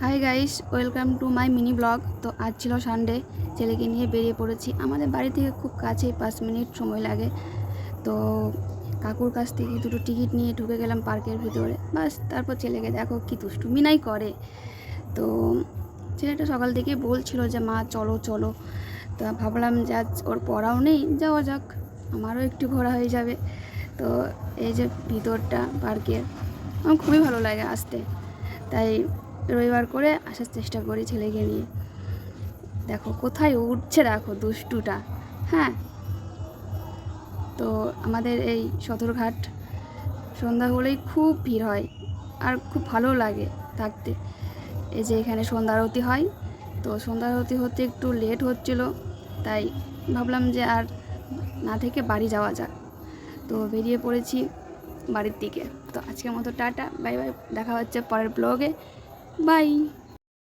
Hi guys, welcome to my mini blog. তো আজ ছিল সানডে, ছেলেকে নিয়ে বেরিয়ে পড়েছি। আমাদের বাড়ি থেকে খুব কাছেই, 5 মিনিট সময় লাগে। তো কাকুর কাছ থেকে দুটো টিকিট নিয়ে ঢুকে গেলাম পার্কের ভিতরে। বাস, তারপর ছেলেকে দেখো কি দুষ্টুমি নাই করে। তো ছেলেটা সকাল থেকে বলছিল যে মা চলো চলো। তো ভাবলাম যে আজ ওর পড়াও নেই, যাওয়া যাক, আমারও একটু ঘোরা হয়ে যাবে। তো এই যে ভিতরটা পার্কের, আমার খুবই ভালো লাগে আসতে, তাই রবিবার করে আসার চেষ্টা করি ছেলেকে নিয়ে। দেখো কোথায় উঠছে, দেখো দুষ্টুটা। হ্যাঁ, তো আমাদের এই সদরঘাট সন্ধ্যা হলেই খুব ভিড় হয়, আর খুব ভালো লাগে থাকতে। এই যে এখানে সন্ধ্যা আরতি হয়, তো সন্ধ্যা আরতি হতে একটু লেট হচ্ছিল, তাই ভাবলাম যে আর না থেকে বাড়ি যাওয়া যাক। তো বেরিয়ে পড়েছি বাড়ির দিকে। তো আজকের মতো টাটা, বাই বাই, দেখা হচ্ছে পরের ব্লগে। বাই।